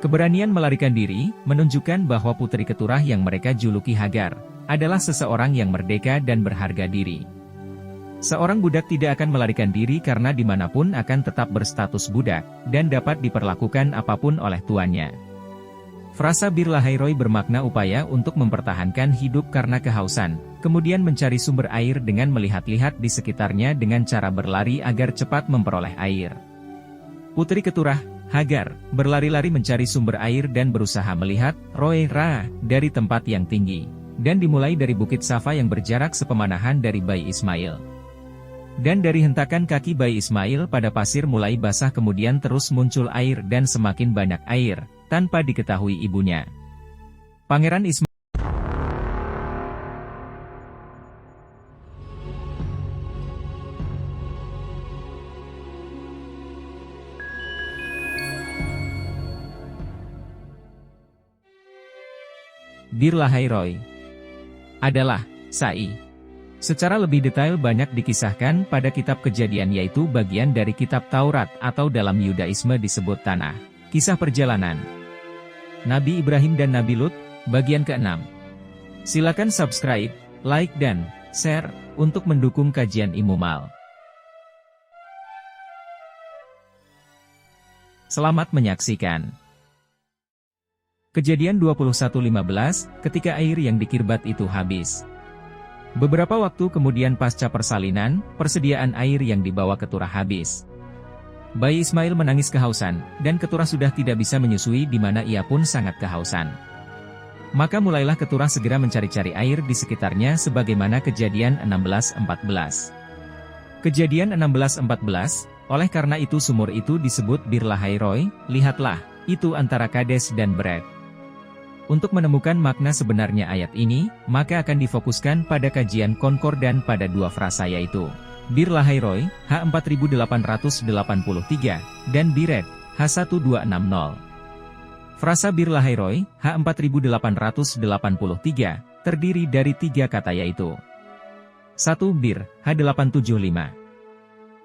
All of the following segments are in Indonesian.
Keberanian melarikan diri, menunjukkan bahwa putri Keturah yang mereka juluki Hagar, adalah seseorang yang merdeka dan berharga diri. Seorang budak tidak akan melarikan diri karena dimanapun akan tetap berstatus budak, dan dapat diperlakukan apapun oleh tuannya. Frasa Bir Lahairoi bermakna upaya untuk mempertahankan hidup karena kehausan, kemudian mencari sumber air dengan melihat-lihat di sekitarnya dengan cara berlari agar cepat memperoleh air. Putri Keturah, Hagar, berlari-lari mencari sumber air dan berusaha melihat Roe Ra dari tempat yang tinggi, dan dimulai dari Bukit Safa yang berjarak sepemanahan dari bayi Ismail. Dan dari hentakan kaki bayi Ismail pada pasir mulai basah kemudian terus muncul air dan semakin banyak air, tanpa diketahui ibunya. Pangeran Ismail Bir Lahairoi adalah Sai. Secara lebih detail banyak dikisahkan pada kitab Kejadian yaitu bagian dari kitab Taurat atau dalam Yudaisme disebut Tanah Kisah Perjalanan Nabi Ibrahim dan Nabi Lut, bagian ke-6. Silakan subscribe, like dan share untuk mendukung kajian Imumal. Selamat menyaksikan. Kejadian 21:15, ketika air yang di Kirbat itu habis. Beberapa waktu kemudian pasca persalinan, persediaan air yang dibawa Keturah habis. Bayi Ismail menangis kehausan, dan Keturah sudah tidak bisa menyusui di mana ia pun sangat kehausan. Maka mulailah Keturah segera mencari-cari air di sekitarnya sebagaimana Kejadian 16:14. Kejadian 16:14, oleh karena itu sumur itu disebut Bir Lahairoi, lihatlah, itu antara Kades dan Bered. Untuk menemukan makna sebenarnya ayat ini, maka akan difokuskan pada kajian konkordan pada dua frasa yaitu Bir Lahairoi, H4883, dan Bired, H1260. Frasa Bir Lahairoi, H4883, terdiri dari tiga kata yaitu 1. Bir, H875,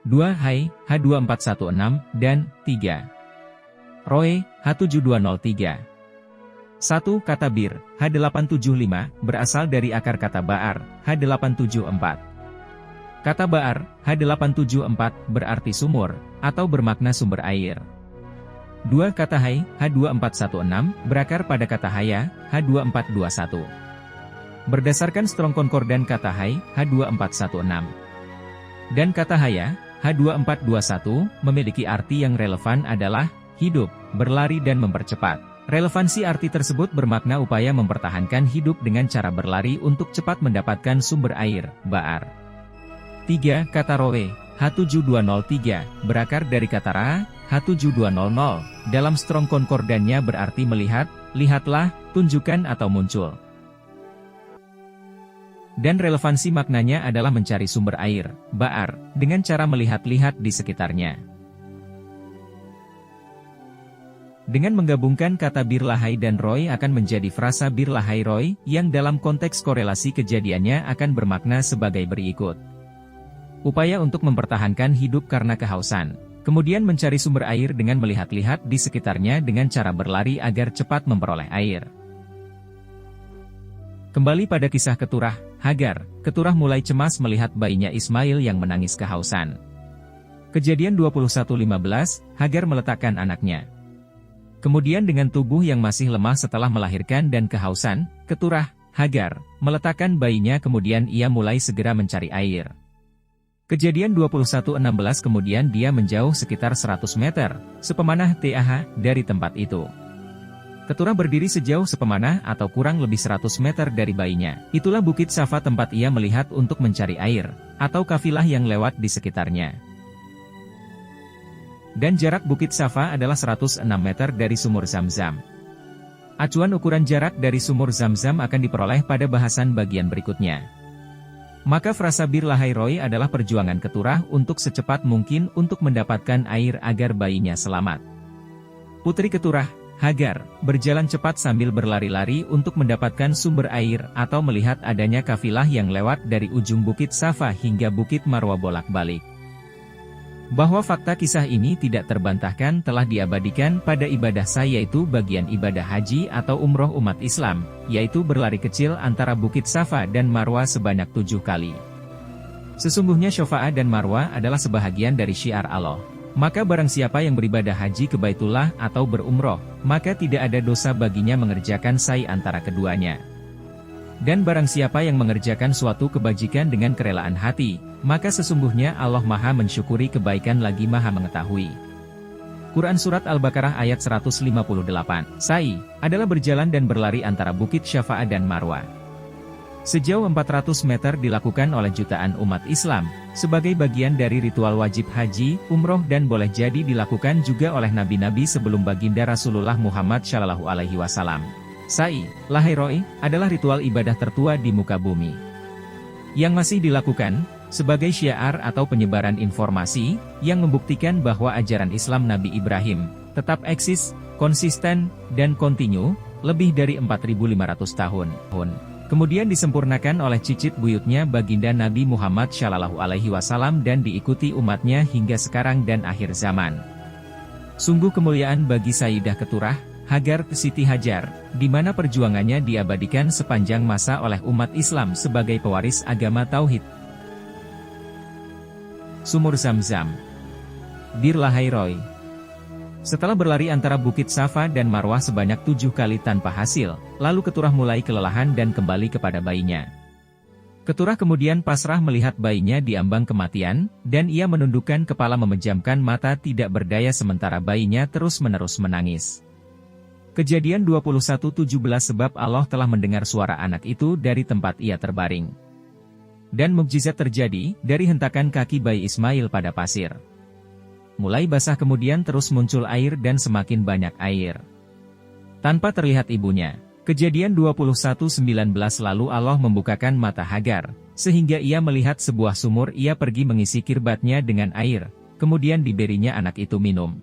2. Hai, H2416, dan 3. Roe, H7203. 1. Kata Bir, H875, berasal dari akar kata Ba'ar, H874. Kata Ba'ar, H874, berarti sumur, atau bermakna sumber air. 2. Kata Hai, H2416, berakar pada kata Haya, H2421. Berdasarkan Strong Concordance kata Hai, H2416. Dan kata Haya, H2421, memiliki arti yang relevan adalah hidup, berlari dan mempercepat. Relevansi arti tersebut bermakna upaya mempertahankan hidup dengan cara berlari untuk cepat mendapatkan sumber air, Ba'ar. 3. Kata Roe, H7203, berakar dari kata Ra, H7200, dalam Strong Concordance-nya berarti melihat, lihatlah, tunjukkan atau muncul. Dan relevansi maknanya adalah mencari sumber air, Ba'ar, dengan cara melihat-lihat di sekitarnya. Dengan menggabungkan kata Bir Lahai dan Roy akan menjadi frasa Bir Lahairoi, yang dalam konteks korelasi kejadiannya akan bermakna sebagai berikut. Upaya untuk mempertahankan hidup karena kehausan, kemudian mencari sumber air dengan melihat-lihat di sekitarnya dengan cara berlari agar cepat memperoleh air. Kembali pada kisah Keturah, Hagar, Keturah mulai cemas melihat bayinya Ismail yang menangis kehausan. Kejadian 21:15, Hagar meletakkan anaknya. Kemudian dengan tubuh yang masih lemah setelah melahirkan dan kehausan, Keturah, Hagar, meletakkan bayinya kemudian ia mulai segera mencari air. Kejadian 21:16 kemudian dia menjauh sekitar 100 meter, sepemanah TAH, dari tempat itu. Keturah berdiri sejauh sepemanah atau kurang lebih 100 meter dari bayinya. Itulah Bukit Safa tempat ia melihat untuk mencari air, atau kafilah yang lewat di sekitarnya. Dan jarak Bukit Safa adalah 106 meter dari sumur Zam-Zam. Acuan ukuran jarak dari sumur Zam-Zam akan diperoleh pada bahasan bagian berikutnya. Maka frasa Bir Lahairoi adalah perjuangan Keturah untuk secepat mungkin untuk mendapatkan air agar bayinya selamat. Putri Keturah, Hagar, berjalan cepat sambil berlari-lari untuk mendapatkan sumber air atau melihat adanya kafilah yang lewat dari ujung Bukit Safa hingga Bukit Marwa bolak-balik. bahwa fakta kisah ini tidak terbantahkan telah diabadikan pada ibadah sa'i, yaitu bagian ibadah haji atau umroh umat Islam, yaitu berlari kecil antara Bukit Safa dan Marwa sebanyak 7 kali. Sesungguhnya Syafa dan Marwa adalah sebahagian dari syiar Allah. Maka barang siapa yang beribadah haji ke Baitullah atau berumroh, maka tidak ada dosa baginya mengerjakan sa'i antara keduanya. Dan barang siapa yang mengerjakan suatu kebajikan dengan kerelaan hati, maka sesungguhnya Allah Maha mensyukuri kebaikan lagi Maha mengetahui. Quran Surat Al-Baqarah ayat 158. Sa'i adalah berjalan dan berlari antara Bukit Syafa dan Marwa. Sejauh 400 meter dilakukan oleh jutaan umat Islam, sebagai bagian dari ritual wajib haji, umroh dan boleh jadi dilakukan juga oleh nabi-nabi sebelum baginda Rasulullah Muhammad SAW. Sa'i, Lahairoi, adalah ritual ibadah tertua di muka bumi. Yang masih dilakukan, sebagai syiar atau penyebaran informasi, yang membuktikan bahwa ajaran Islam Nabi Ibrahim, tetap eksis, konsisten, dan kontinu, lebih dari 4.500 tahun. Kemudian disempurnakan oleh cicit buyutnya baginda Nabi Muhammad SAW dan diikuti umatnya hingga sekarang dan akhir zaman. Sungguh kemuliaan bagi Sayyidah Keturah, Hajar Siti Hajar, di mana perjuangannya diabadikan sepanjang masa oleh umat Islam sebagai pewaris agama Tauhid. Sumur Zam-Zam, Bir Lahairoi. Setelah berlari antara Bukit Safa dan Marwah sebanyak 7 kali tanpa hasil, lalu Keturah mulai kelelahan dan kembali kepada bayinya. Keturah kemudian pasrah melihat bayinya diambang kematian, dan ia menundukkan kepala memejamkan mata tidak berdaya sementara bayinya terus-menerus menangis. Kejadian 21:17 sebab Allah telah mendengar suara anak itu dari tempat ia terbaring. Dan mukjizat terjadi dari hentakan kaki bayi Ismail pada pasir. Mulai basah kemudian terus muncul air dan semakin banyak air. Tanpa terlihat ibunya. Kejadian 21:19 lalu Allah membukakan mata Hajar, sehingga ia melihat sebuah sumur. Ia pergi mengisi kirbatnya dengan air, kemudian diberinya anak itu minum.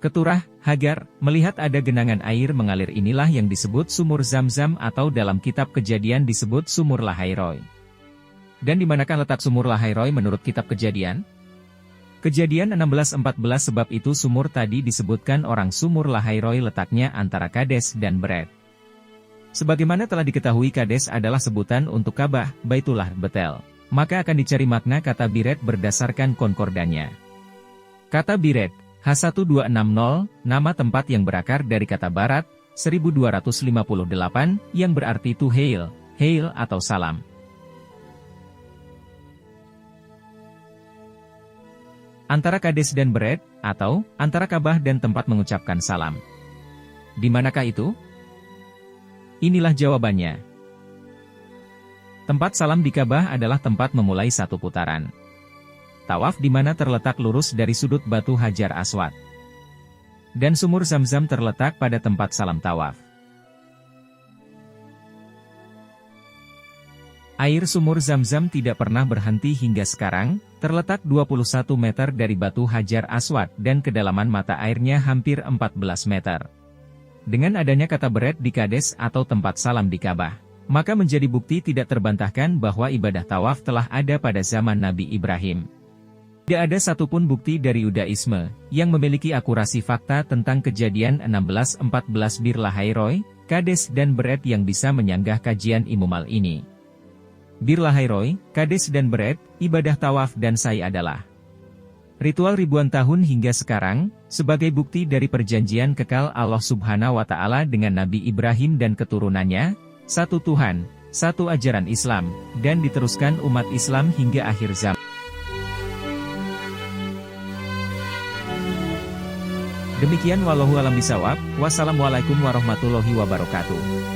Keturah, Hajar, melihat ada genangan air mengalir, inilah yang disebut sumur Zam-Zam atau dalam kitab Kejadian disebut sumur Lahairoi. Dan di manakah letak sumur Lahairoi menurut kitab Kejadian? Kejadian 16:14 sebab itu sumur tadi disebutkan orang sumur Lahairoi letaknya antara Kades dan Bered. Sebagaimana telah diketahui Kades adalah sebutan untuk Ka'bah, Baitullah, Betel. Maka akan dicari makna kata Biret berdasarkan konkordannya. Kata Biret, H1260, nama tempat yang berakar dari kata Barat, 1258, yang berarti to hail, hail atau salam. Antara Kades dan Bered, atau antara Ka'bah dan tempat mengucapkan salam. Di manakah itu? Inilah jawabannya. Tempat salam di Ka'bah adalah tempat memulai satu putaran tawaf di mana terletak lurus dari sudut batu Hajar Aswad. Dan sumur Zam-Zam terletak pada tempat salam tawaf. Air sumur Zam-Zam tidak pernah berhenti hingga sekarang, terletak 21 meter dari batu Hajar Aswad dan kedalaman mata airnya hampir 14 meter. Dengan adanya kata Bered di Kades atau tempat salam di Ka'bah, maka menjadi bukti tidak terbantahkan bahwa ibadah tawaf telah ada pada zaman Nabi Ibrahim. Tidak ada satupun bukti dari Yudaisme yang memiliki akurasi fakta tentang kejadian 16:14 Bir Lahairoi, Kades dan Bered yang bisa menyanggah kajian Imumal ini. Bir Lahairoi, Kades dan Bered, ibadah tawaf dan sa'i adalah ritual ribuan tahun hingga sekarang, sebagai bukti dari perjanjian kekal Allah Subhanahu wa Ta'ala dengan Nabi Ibrahim dan keturunannya, satu Tuhan, satu ajaran Islam, dan diteruskan umat Islam hingga akhir zaman. Demikian wallahu a'lam bishawab, wassalamualaikum warahmatullahi wabarakatuh.